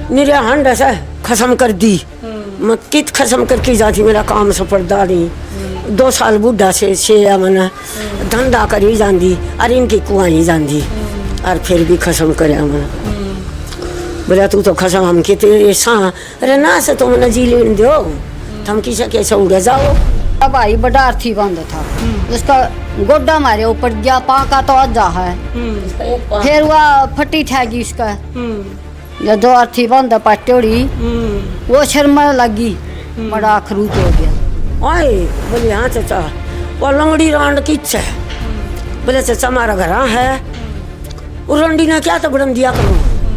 निरिया हंड से खत्म कर दी। मैं कित खत्म करके जाती, मेरा काम सफलता नहीं। 2 साल बुढ़ा से मन धंधा करी जाती, अरे इनकी कुआई जाती, और फिर भी खत्म करे मन। बोला तू तो खत्म हम कहते सा अरे ना से तुम न जी लेन दो, हम किसे कैसे उड़ जाओ। अब भाई बड़ा अर्थी बंद था, उसका गोड्डा मारे ऊपर गया, पाका तो अज्जा है। फिर वह फटी ठहगी उसका, जब 2 अर्थी बंद पटोड़ी, वो शर्मा लगी, बड़ा खरूच हो गया। ओए बोले हाँ चाचा, वो लंगड़ी रांड किच है। बोले चाचा हमारा घर है, वो रंडी ने क्या तो बड़न दिया करो।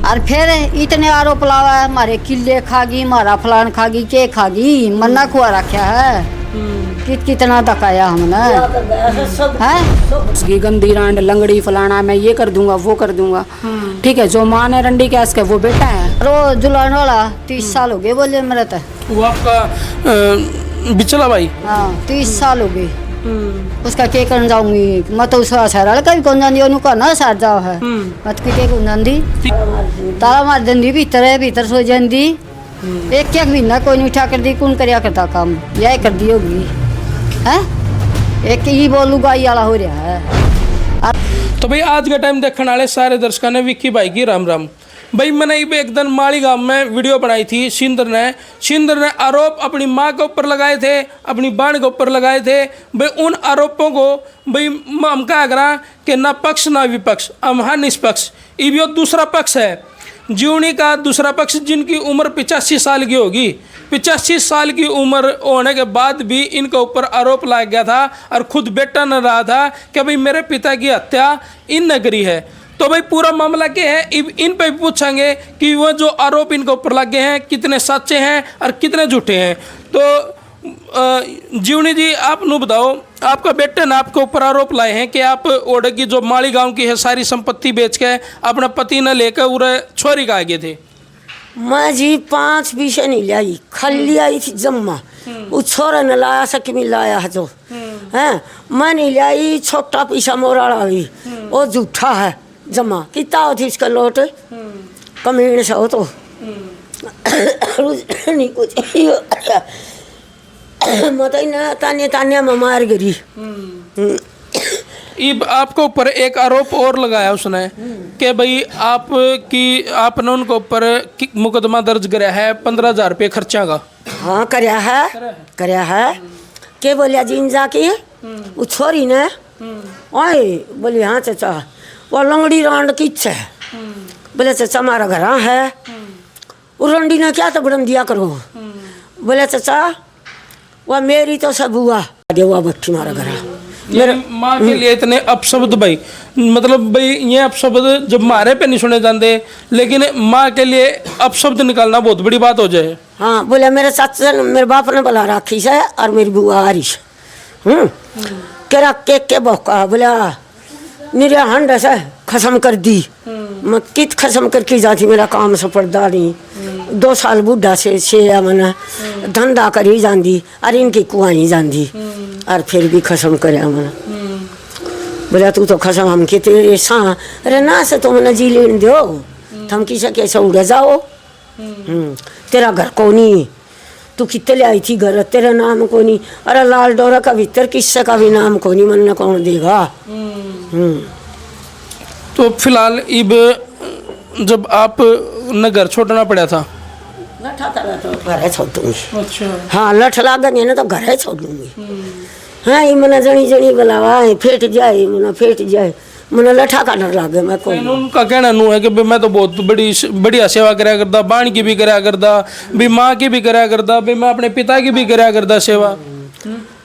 और फिर इतने आरोप लावा है, हमारे किले खागी, हमारा फलान खागी, के खागी, मन्ना खुआ रखा है। कितना तकाया हमने है। गंदी रांड लंगड़ी फलाना, मैं ये कर दूंगा वो कर दूंगा। ठीक है, जो माँ ने रंडी कैस के वो बेटा है। रो जुलान वाला 30 साल हो गए बोले मेरे तो। वो आपका बिचला भाई? हाँ 30 साल हो गए। उसका के कर जाऊंगी मैं तो, उसका सर कभी कौन जानी उनका ना सार जाओ है मत की कौन जानी ताला मार देंदी भीतर सो जाती। एक महीना कोई नहीं उठा कर दी, कौन करया करता काम, यह कर दी होगी है। एक ही बोलूगा ये वाला हो रहा है। तो भाई आज का टाइम देखने वाले सारे दर्शकों ने विक्की भाई की राम राम। भाई मैंने एक दिन माली गांव में वीडियो बनाई थी। सिंदर ने आरोप अपनी माँ के ऊपर लगाए थे, अपनी बहन के ऊपर लगाए थे। भाई उन आरोपों को भाई हम क्या करा कि ना पक्ष ना विपक्ष, हम हाँ निष्पक्ष। ये दूसरा पक्ष है जीवनी का, दूसरा पक्ष जिनकी उम्र 85 साल की होगी। 85 साल की उम्र होने के बाद भी इनके ऊपर आरोप लगाया गया था, और खुद बेटा न रहा था कि भाई मेरे पिता की हत्या इन ने करी है। तो भाई पूरा मामला क्या है, इन पे भी पूछेंगे कि वो जो आरोप इनके ऊपर लगे हैं कितने सच्चे हैं और कितने झूठे हैं। तो जीवनी जी आप नु बताओ, आपका बेटे ने आपके ऊपर आरोप लाए हैं कि आप ओडे की जो माली गांव की है सारी संपत्ति बेच के अपना पति ने लेकर उरे छोरी का गए थे। मैं जी 5 विषय नहीं लाई, खाली आई थी जम्मा। वो छोरा ने लाया सक में लाया है जो है, मैं नहीं लाई। छोटा पैसा मोरा भी वो झूठा है जमा। कितना होती इसका लोट कमीन से हो तो नहीं कुछ मत ना तान्या में मार गिरी। आपके ऊपर एक आरोप और लगाया उसने कि भाई आपने उनके ऊपर मुकदमा दर्ज कराया है 15,000 रुपये खर्चा का। हाँ करया है के बोलिया जीन जाके वो छोरी ने। ओए बोली हाँ चाचा, वो लंगड़ी रांड किच है। बोले चाचा हमारा घर है, वो रंडी ने क्या तो बड़न दिया करो। बोले चाचा वह मेरी तो सब हुआ देवा बच्ची मारा घर। मेरे माँ के लिए इतने अपशब्द भाई, मतलब भाई ये अपशब्द जब मारे पे नहीं सुने जाते, लेकिन माँ के लिए अपशब्द निकालना बहुत बड़ी बात हो जाए। हाँ बोले मेरे चाचा मेरे बाप ने बोला राखी से और मेरी बुआ हरीश केरा के बौका। बोला निरिया हंड से खत्म कर दी। मैं कित खत्म करके जाती, मेरा काम सफलता नहीं। 2 साल बुढ़ा से मन धंधा करी जाती, अरे इनकी कुआई जाती, और फिर भी खत्म करे मन। बोला तू तो खत्म हम कहते सा अरे ना से तुम न जी लेन दो, हम किसे कैसे उड़ जाओ। तेरा घर को नहीं, तू कितने ले आई थी घर, तेरा नाम को नहीं। अरे लाल डोरा का भीतर किससे का भी नाम को नहीं, मन कौन देगा। तो फिलहाल इब जब आप न घर छोड़ना पड़ा था, घर छोड़ दूंगी। अच्छा हाँ लठ लागेंगे ना तो घर छोड़ दूंगी। हाँ ये मना जनी बुलावा फेट जाए, मना फेट जाए, मना लठा का डर लागे। मैं को उनका कहना नू है कि मैं तो बहुत बढ़िया सेवा कराया करता, बाण की भी कराया करता, भी माँ की भी कराया करता, भी मैं अपने पिता की भी कराया करता सेवा,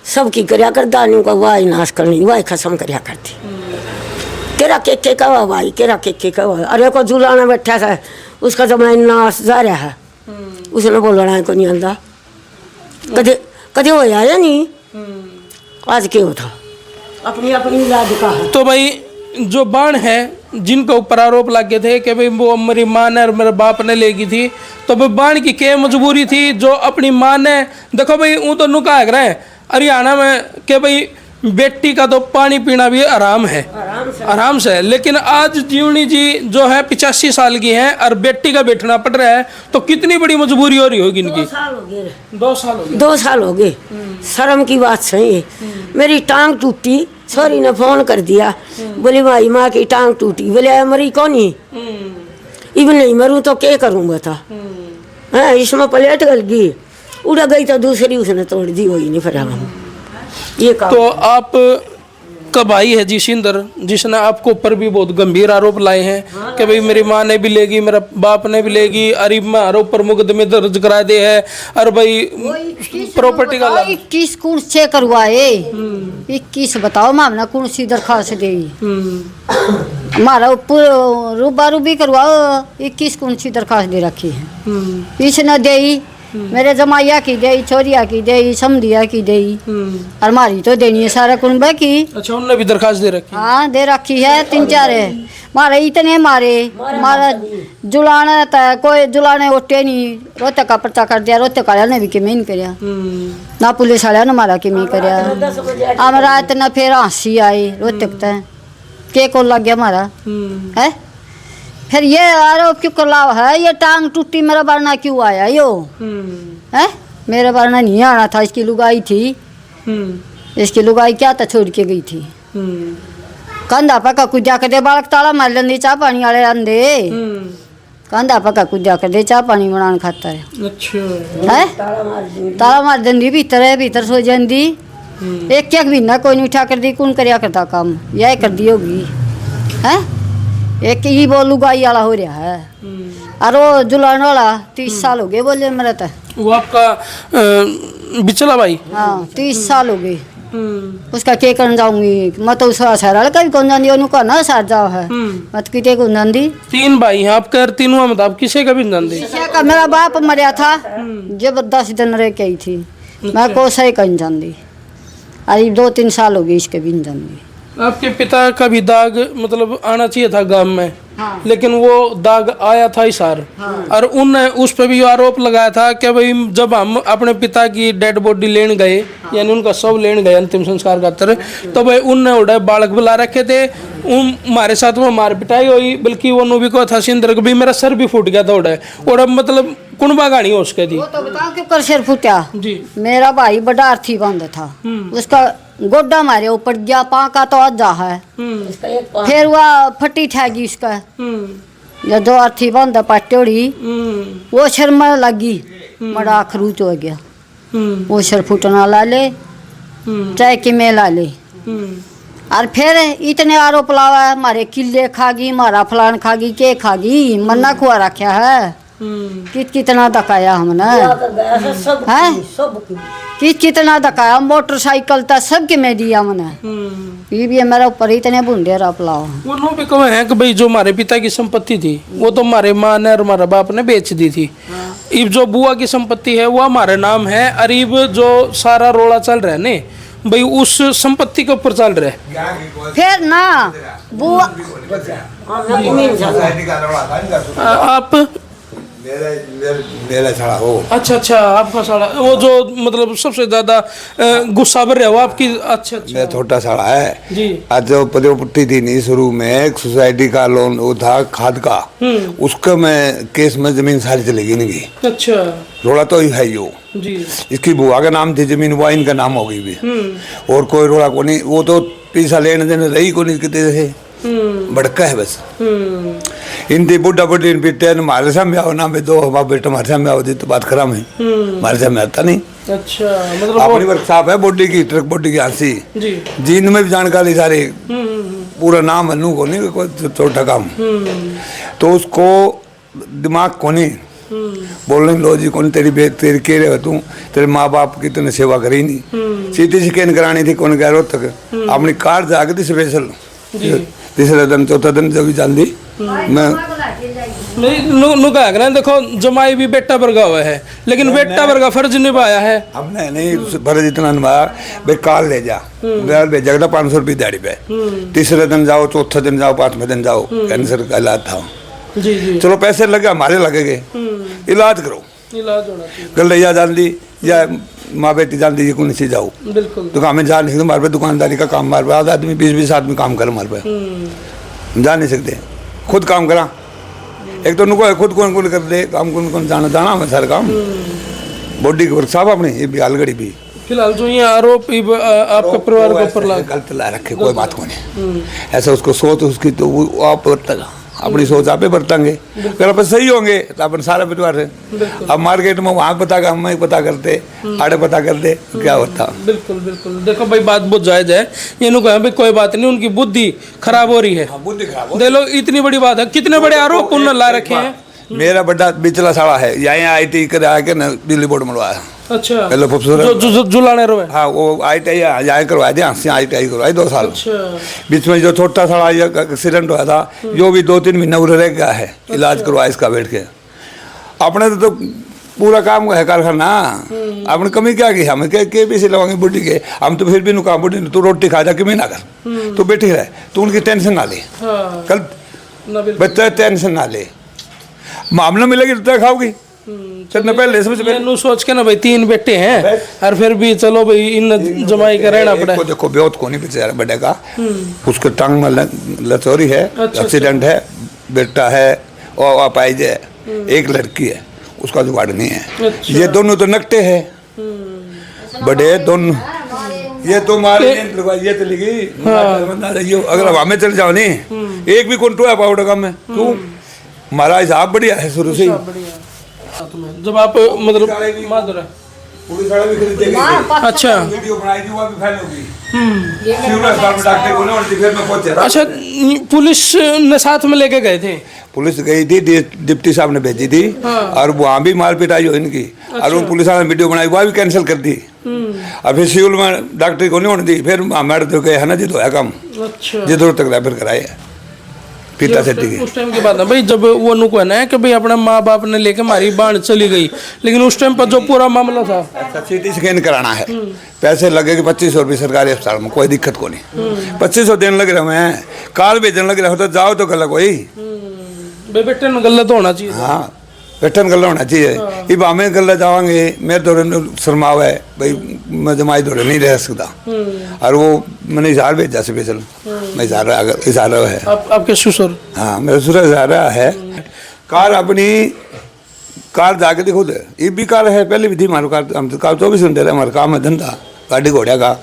सबकी कराया करता। नहीं का वाह नाश करनी, वाह खसम कराया करती। केरा के कवा भाई, केरा के कवा। अरे को झूलाना बैठा था, उसका तो मैं नाश जा रहा है, उसने बोलना को नहीं आता। कदे हो आया नहीं, आज क्यों था अपनी अपनी याद का है। तो भाई जो बाण है जिनके ऊपर आरोप लगे थे कि भाई वो मेरी माँ ने और मेरे बाप ने लेगी थी, तो भाई बाण की क्या मजबूरी थी जो अपनी माँ ने। देखो भाई वो तो नुका है हरियाणा में कि भाई बेटी का तो पानी पीना भी आराम है, आराम से है। लेकिन आज जीवनी जी जो है 85 साल की हैं और बेटी का बैठना पड़ रहा है, तो कितनी बड़ी मजबूरी हो रही होगी इनकी। 2 साल हो गए 2 साल हो गए। 2 साल हो गए। शर्म की बात सही है। मेरी टांग टूटी, सॉरी ने फोन कर दिया, बोली भाई माँ की टांग टूटी। बोले मरी कौन ही, इवन नहीं मरूँ तो क्या करूँ बता। हाँ, इसमें प्लेट गल गई, उड़ गई तो दूसरी उसने तोड़ दी, वही नहीं फिर हम ये काम। तो आप कब आई है जी सिंदर, जिसने आपको ऊपर भी बहुत गंभीर आरोप लाए हैं कि भाई मेरी माँ ने भी लेगी, मेरा बाप ने भी लेगी, अरीब में हर ऊपर मुकदमे दर्ज करा दे है, और भाई प्रॉपर्टी का 21 कौन से करवाए, 21 बताओ मामला कौन सी दरखास्त दे, हमारा ऊपर रूबारू भी करवाओ, 21 कौन सी दरखास्त दे रखी है। इसने दे, मेरे जमाइया की दे, छोरिया की दे, समधिया की दे, और हमारी तो देनी है सारा कुंबा की। अच्छा, उन्होंने भी दरखास्त दे रखी। हाँ दे रखी है, 3-4 है मारे, इतने मारे मारा जुलाना था, कोई जुलाने उठे नहीं, रोहतक का पर्चा कर दिया, रोहतक वाले ने भी किमें नहीं करया, ना पुलिस वाले ने मारा किमें करया। हम रात न फिर हंसी आई रोहतक तक के को लग गया मारा है। फिर ये आरोप क्यों करलाव है, ये टांग टूटी मेरा बारना क्यों आया यो है, मेरा बारना नहीं आना था, इसकी लुगाई थी, इसकी लुगाई क्या था छोड़ के गई थी। कंधा पका कुजा कर दे, बालक ताला मार लेंदी, चाह पानी वाले आंदे, कंधा पका कुजा कर दे, चाह पानी बनाने खाता है। अच्छा है ताला मार देंदी, भीतर है, भीतर सो जाती, एक महीना कोई नहीं उठा कर दी, कौन करया करता काम, यह कर दी होगी है। एक ही वो लुगाई वाला हो रहा है, और वो जुलान वाला 30 साल हो गए बोले मेरा तो। वो आपका बिचला भाई। हाँ 30 साल हो गए। उसका क्या करने जाऊंगी, मैं तो उसका शहर का भी कौन जानी, उनका ना साथ जाओ है, मत किते कौन जानी। 3 भाई हैं आप, कर तीनों में आप किसे का भी जानते। किसी का मेरा बाप मरिया था जब 10 दिन रह के आई थी, मैं को सही कहीं जानती, अरे 2-3 साल हो गए इसके भी नहीं जानती। आपके पिता का भी दाग मतलब आना चाहिए था गांव में, हाँ। लेकिन वो दाग आया था इस सार, और उनने उस पर भी आरोप लगाया था कि भाई जब हम अपने पिता की डेड बॉडी लेने गए, यानी उनका शव लेने गए अंतिम संस्कार खातर, तो भाई उनने उड़े बालक बुला रखे थे, हमारे साथ वो मार पिटाई हुई, बल्कि वो नो भी को था सिंदर को भी मेरा सर भी फूट गया था उड़ा मतलब कुणबा गाड़ी हो उसके थी। वो तो बताओ क्यों कर सिर फूटा जी। मेरा भाई बड़ा अर्थी बंद था, उसका गोड्डा मारे ऊपर गया, पाँ का तो अज्जा है, फिर वह फटी ठहगी उसका, जब 2 अर्थी बंद पटोड़ी, वो सिर में लगी, बड़ा खरूच हो गया, वो सिर फूटना ला ले, चाहे कि मैं ला ले, और फिर इतने आरोप लावा, हमारे किले खागी, हमारा फलान खागी, के खागी, मन्ना खुआ रखा है, कितना धकाया हमने है, कितना धकाया, मोटरसाइकिल तक सबके में दिया मैंने, ये भी मेरे ऊपर इतने बूंदे राप लाओ। वो लोग भी कहे हैं कि भाई जो हमारे पिता की संपत्ति थी वो तो हमारे माँ ने और हमारा बाप ने बेच दी थी, अब जो बुआ की संपत्ति है वो हमारे नाम है, अरीब जो सारा रोड़ा चल रहा है ने भाई उस संपत्ति के ऊपर चल रहा है। फिर ना बुआ आप मेरा साला हो। अच्छा आपका साला वो जो मतलब सबसे ज्यादा गुस्सा भर रहा है वो आपकी। अच्छा मेरा छोटा साला है जी। आज जो पुट्टी थी नहीं शुरू में एक सोसाइटी का लोन वो था खाद का, उसका मैं केस में जमीन सारी चलेगी नहीं गई। अच्छा रोड़ा तो ही है यो जी। इसकी बुआ का नाम थी जमीन, वो इनका नाम हो गई भी, और कोई रोड़ा को नहीं, वो तो पैसा लेने देने रही को नहीं कितने से बड़का है बस। इनती बुढ़ा बुढ़ी बेटे हमारे सामने आओ ना, दो हमारा बेटा हमारे सामने आओ तो बात खराब है, हमारे सामने आता नहीं। अच्छा मतलब अपनी वर्कशॉप है बॉडी की, ट्रक बॉडी की आंसी जी। जीन में भी जानकारी सारी, पूरा नाम है नू को नहीं कोई छोटा काम, तो उसको दिमाग को नहीं बोलने लो जी कौन तेरी तेरी कह रहे हो तू, तेरे माँ बाप की तूने सेवा करी नहीं, सीटी स्कैन करानी थी कौन कह रहा तक अपनी कार जाके थी स्पेशल, तीसरे दिन चौथा दिन जब भी जान दी मैं नहीं नु कहा ना, देखो जमाई भी बेटा वर्गा हुआ है, लेकिन बेटा वर्गा फर्ज निभाया है हमने नहीं, फर्ज इतना निभाया भाई कार ले जा, भेजा 500 रुपये दिहाड़ी पे, तीसरे दिन जाओ, चौथा दिन जाओ, 5वें दिन जाओ, कैंसर का इलाज था जी जी। चलो पैसे लगे हमारे लगेंगे, इलाज करो, इलाज होना चाहिए। गलैया जान दी या माँ बेटी जान दीजिए कौन सी जाओ बिल्कुल दुकान में जा नहीं सकते हमारे पे दुकानदारी का काम हमारे पे आधा आदमी 20-20 आदमी काम करे हमारे पे हम जा नहीं सकते खुद काम करा एक तो उनको खुद कौन कौन कर दे काम कौन जाना हमें सारा काम बॉडी के वर्क साहब अपने ये भी अलगड़ी भी फिलहाल जो ये आरोप आपके परिवार के ऊपर गलत ला रखे कोई बात को नहीं ऐसा उसको सोच उसकी तो वो आप बरतेगा अपनी सोच आप ही बरतेंगे अगर अपन सही होंगे तो अपन सारा परिवार है अब मार्केट में वहाँ पता का हम पता करते आड़े पता करते क्या होता बिल्कुल बिल्कुल देखो भाई बात बहुत जायज है ये नु कहा भाई कोई बात नहीं उनकी बुद्धि खराब हो रही है बुद्धि खराब दे लो इतनी बड़ी बात है कितने बड़े आरोप उन्होंने ला रखे हैं मेरा बड़ा बिचला साड़ा है यहाँ IT कर आके ना बिजली बोर्ड मरवाया अच्छा पहले खूबसूरत जो जुलाने रो है हाँ वो ITI यहाँ करवाया थे यहाँ से ITI करवाई 2 साल अच्छा बीच में जो छोटा सा एक्सीडेंट हुआ था जो भी 2-3 महीना उधर रह गया है इलाज करवाया इसका बैठ के अपने तो पूरा काम है कारखाना आपने कमी क्या की हमें के भी सिलवाएंगे बुढ़ी के हम तो फिर भी नुका बुढ़ी तू रोटी खा जा कमी ना कर तू बैठी रहे तू उनकी टेंशन ना ले कल बच्चा टेंशन ना ले मामला मिलेगी तो खाओगी चलने पहले मैंने सोच के ना भाई 3 बेटे हैं और फिर भी चलो भाई इन जमाई का रहना पड़ा है देखो ब्योत को नहीं बेचारा बड़े का उसके टांग में लचोरी है एक्सीडेंट है बेटा है और अपाइज है एक लड़की है उसका जुगाड़ नहीं है ये दोनों तो नकटे हैं बड़े दोनों ये तो मारे ये चली गई अगर हमें चल जाओ नहीं एक भी कौन टोया पाउडर का में तू हमारा हिसाब बढ़िया है शुरू से जब आप मतलब माधुर है पुलिस वाले भी खरीदेंगे अच्छा वीडियो बनाई थी वो भी फैल होगी सिविल अस्पताल में डॉक्टर को ना और फिर में पहुंचे अच्छा पुलिस ने साथ में लेके गए थे पुलिस गई थी डिप्टी साहब ने भेजी थी और वहाँ भी मार पिटाई हो इनकी और वो पुलिस वाले ने वीडियो बनाई वो भी कैंसिल कर दी और फिर सिविल में डॉक्टर को नहीं होने दी फिर मैडम तो गए है ना जिद होया काम अच्छा जिद तक रेफर कराए पिता से उस टाइम की बात है भाई जब वो नुको है ना कि भाई अपने माँ बाप ने लेके हमारी बाढ़ चली गई लेकिन उस टाइम पर जो पूरा मामला था CT स्कैन कराना है पैसे लगेंगे 2500 रुपये सरकारी अस्पताल में कोई दिक्कत को नहीं 2500 देने लग रहे हैं कार भेजने लग रहे हो तो जाओ तो गलत कोई बेटे में गलत होना चाहिए हाँ बेटन गल होना चाहिए अब हमें गल जावांगे मेरे दौरे शर्माव है भाई मैं जमाई दौरे नहीं रह सकता और वो मैंने इजहार भेजा स्पेशल मैं इजहार है आपके ससुर हाँ मेरा ससुर इजहार है कार अपनी कार जाके देखो ये भी कार है पहले भी थी हमारे कार 24 घंटे रहे हमारा काम है धंधा गाड़ी घोड़े का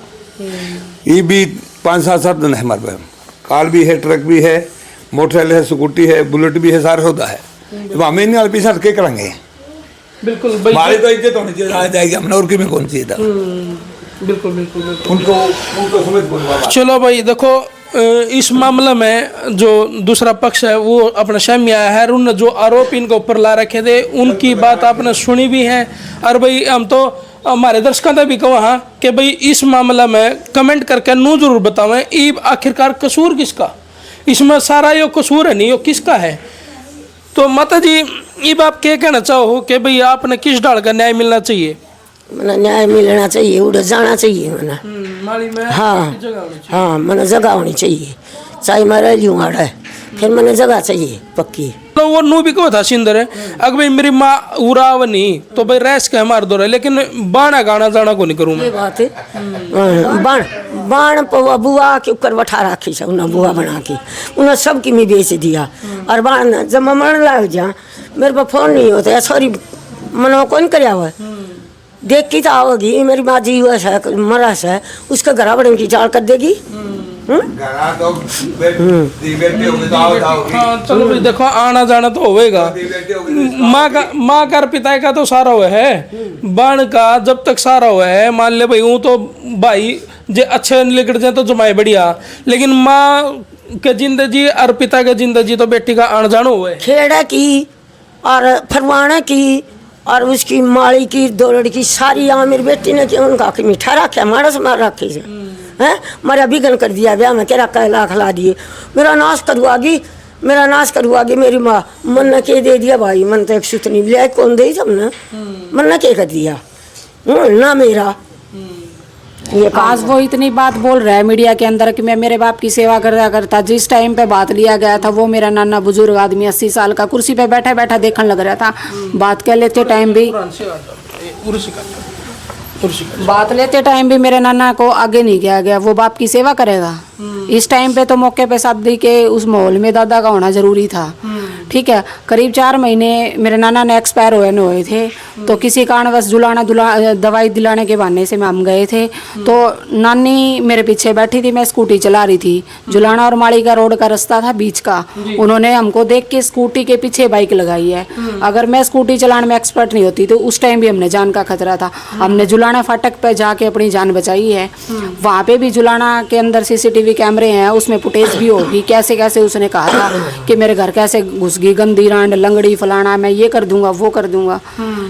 ये भी 5-7 दिन है हमारे पास कार भी है ट्रक भी है मोटरसाइकिल है स्कूटी है बुलेट भी है सारा होता है तो हमें नहीं पीछा क्या करेंगे बिल्कुल हमारी तो इज्जत होनी चाहिए आ जाएगी हमने और में कौन चाहिए था बिल्कुल बिल्कुल उनको समझ चलो भाई देखो इस मामले में जो दूसरा पक्ष है वो अपना सामने आया है उन जो आरोप इनके ऊपर ला रखे थे उनकी बात आपने सुनी भी है और भाई हम तो हमारे दर्शकों ने भी कहा हाँ कि भाई इस मामले में कमेंट करके नू जरूर बतावें ये आखिरकार कसूर किसका इसमें सारा ये कसूर है नहीं ये किसका है तो माता जी ये आप क्या कहना चाहो कि भाई आपने किस डाल का न्याय मिलना चाहिए मना न्याय मिलना चाहिए उधर जाना चाहिए मना माली में हाँ हाँ मना जगह होनी चाहिए चाहे मैं रह लूँ आड़ा फिर मैंने जगह चाहिए पक्की तो वो नू भी क्यों था सिंदर है अगर भाई मेरी माँ उराव नहीं तो भाई रैस के हमारे दो रहे लेकिन बाणा गाना जाना को नहीं करूँ मैं बात है बाण बुआ के ऊपर बैठा रखी से उन्हें बुआ बना के उन्हें सब की मैं बेच दिया और बाण जब मैं मरने लग जा मेरे पास फोन नहीं होता सॉरी मनो कौन कराया हुआ देख की तो आओगी मेरी माँ जी हुआ है मरा है उसका घर बड़े की चाल कर देगी चलो भाई देखो आना जाना तो होएगा माँ का पिता का तो सारा हुआ है बाण का जब तक सारा हुआ है मान ले भाई वो तो भाई जे अच्छे निकट जाए तो जमाए बढ़िया लेकिन माँ के जिंदगी और पिता के जिंदगी तो बेटी का आना जाना हुआ है खेड़ा की और फरवाना की और उसकी माड़ी की दौड़ की सारी यहाँ मेरी बेटी ने किया उनका कि मीठा रखे हमारा से मार रखे से हैं मेरा विघन कर दिया ब्याह में क्या कहला खिला दिए मेरा नाश करवागी मेरी माँ मन ने के दे दिया भाई मन तो एक सुतनी लिया कौन दे हमने मन ने के कर दिया ना मेरा ये आज वो इतनी बात बोल रहा है मीडिया के अंदर कि मैं मेरे बाप की सेवा करता जिस टाइम पे बात लिया गया था वो मेरा नाना बुजुर्ग आदमी 80 साल का कुर्सी पे बैठा बैठा देखने लग रहा था बात कर लेते टाइम भी कुर्सी का। बात लेते टाइम भी मेरे नाना को आगे नहीं किया गया, वो बाप की सेवा करेगा। इस टाइम पे तो मौके पे शादी के उस माहौल में दादा का होना जरूरी था। ठीक है, करीब 4 महीने मेरे नाना ने एक्सपायर हुए थे, तो किसी कारणवश दवाई दिलाने के बहाने से हम गए थे। तो नानी मेरे पीछे बैठी थी, मैं स्कूटी चला रही थी, जुलाना और माड़ी का रोड का रास्ता था बीच का। उन्होंने हमको देख के स्कूटी के पीछे बाइक लगाई है। अगर मैं स्कूटी चलाने में एक्सपर्ट नहीं होती तो उस टाइम भी हमने जान का खतरा था। हमने जुलाना फाटक पे जाके अपनी जान बचाई है। वहाँ पे भी जुलाना के अंदर CCTV कैमरे हैं, उसमें फुटेज भी होगी कैसे कैसे उसने कहा था कि मेरे घर कैसे घुस गई, गंदी रांड लंगड़ी फलाना, मैं ये कर दूंगा वो कर दूंगा।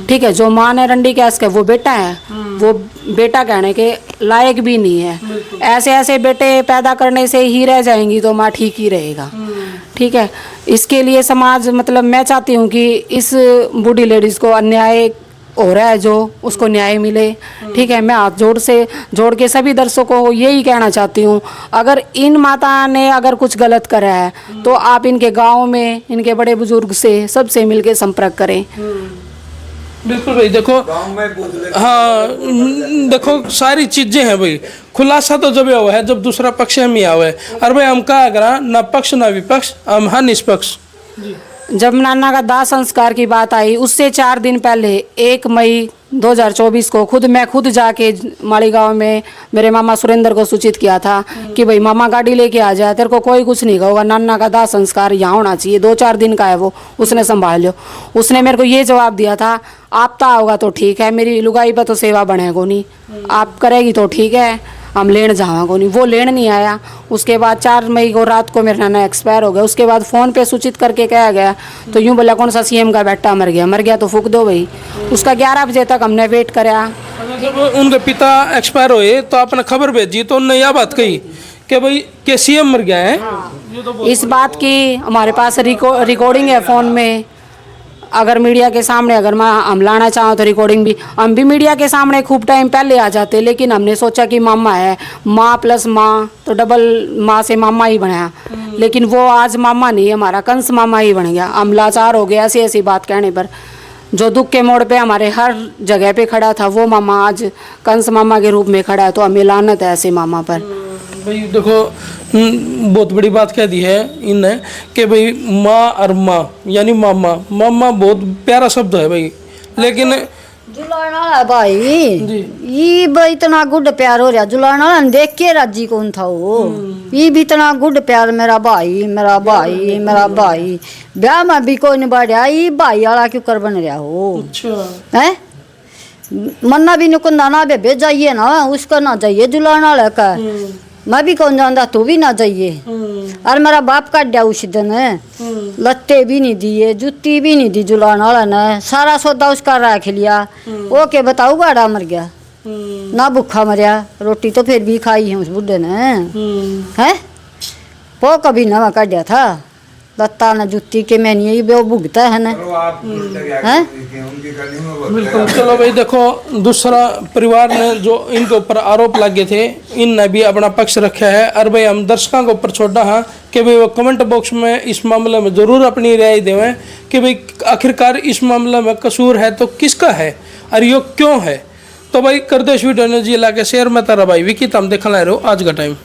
ठीक है, जो माँ ने रंडी कैस के वो बेटा है, वो बेटा कहने के लायक भी नहीं है। ऐसे ऐसे बेटे पैदा करने से ही रह जाएंगी तो माँ ठीक ही रहेगा। ठीक है, इसके लिए समाज मतलब मैं चाहती हूँ कि इस बूढ़ी लेडीज को अन्याय हो रहा है जो उसको न्याय मिले। ठीक है, मैं हाथ जोड़ के सभी दर्शकों को यही कहना चाहती हूँ, अगर इन माता ने अगर कुछ गलत करा है तो आप इनके गांव में इनके बड़े बुजुर्ग से सबसे मिलके संपर्क करें। बिल्कुल भाई, देखो हाँ, देखो सारी चीजें हैं भाई। खुलासा तो जब हुआ है जब दूसरा पक्ष हम ही हुआ है, और भाई हम कहा करा ना पक्ष ना विपक्ष, हम हाँ निष्पक्ष। जब नाना का दाह संस्कार की बात आई उससे 4 दिन पहले 1 मई 2024 को मैं खुद जाके मालीगांव में मेरे मामा सुरेंद्र को सूचित किया था कि भाई मामा गाड़ी लेके आ जाए, तेरे को कोई कुछ नहीं कहोगा, नाना का दाह संस्कार यहाँ होना चाहिए, 2-4 दिन का है वो, उसने संभाल लो। उसने मेरे को ये जवाब दिया था, आप ता होगा तो ठीक है, मेरी लुगाई पर तो सेवा बनेगो नहीं, आप करेगी तो ठीक है, हम लेन जावांगो नहीं। वो लेन नहीं आया। उसके बाद 4 मई को रात को मेरा नाना एक्सपायर हो गया। उसके बाद फ़ोन पे सूचित करके कहा गया तो यूँ बोला कौन सा CM का बेटा मर गया तो फूक दो भाई। उसका 11 बजे तक हमने वेट करा। जब उनके पिता एक्सपायर हुए तो आपने खबर भेजी तो उन्होंने यह बात कही कि भाई के CM मर गया है। इस बात की हमारे पास रिकॉर्डिंग है फ़ोन में। अगर मीडिया के सामने अगर हम लाना चाहो तो रिकॉर्डिंग भी, हम भी मीडिया के सामने खूब टाइम पहले आ जाते, लेकिन हमने सोचा कि मामा है, माँ प्लस माँ तो डबल माँ से मामा ही बनाया। लेकिन वो आज मामा नहीं, हमारा कंस मामा ही बन गया। हम लाचार हो गया ऐसी ऐसी बात कहने पर। जो दुख के मोड़ पे हमारे हर जगह पे खड़ा था वो मामा आज कंस मामा के रूप में खड़ा है, तो हमें लानत है ऐसे मामा पर। भाई देखो बहुत बड़ी बात कह दी है इनने कि भाई माँ और माँ यानी मामा बहुत प्यारा शब्द है भाई, लेकिन जुलाना वाला भाई ये भाई इतना गुड प्यार हो रहा, जुलाना वाला देख के राजी कौन था वो, ये भी इतना गुड प्यार, मेरा भाई मेरा भाई मेरा भाई, ब्याह में भी कोई नहीं बढ़िया, ये भाई वाला क्यों कर बन रहा हो। अच्छा है मन्ना भी नुकुंदा ना बेबे जाइए ना, उसका ना जाइए जुलाना वाला का, मैं भी कौन जानता, तू भी ना जाइए। और मेरा बाप काट दिया उस दिन, लत्ते भी नहीं दिए, जूती भी नहीं दी जुलाना वाला ने, सारा सौदा उसका रख लिया। वो के बताऊ गाड़ा मर गया ना, भूखा मरिया, रोटी तो फिर भी खाई है उस बुढ़े ने। है वो कभी नवा काट दिया था, लत्ता न जूती के मैंने ये वो भुगता है ना। हैं बिल्कुल। चलो भाई देखो, दूसरा परिवार ने जो इनके ऊपर आरोप लगे थे इनने भी अपना पक्ष रखा है, और भाई हम दर्शकों के ऊपर छोड़ा है कि भाई वो कमेंट बॉक्स में इस मामले में ज़रूर अपनी राय देवें कि भाई आखिरकार इस मामले में कसूर है तो किसका है और ये क्यों है। तो भाई कर दो इस वीडियो ने जी ला के शेयर में तारा भाई विकी, हम देखना रहो आज का टाइम।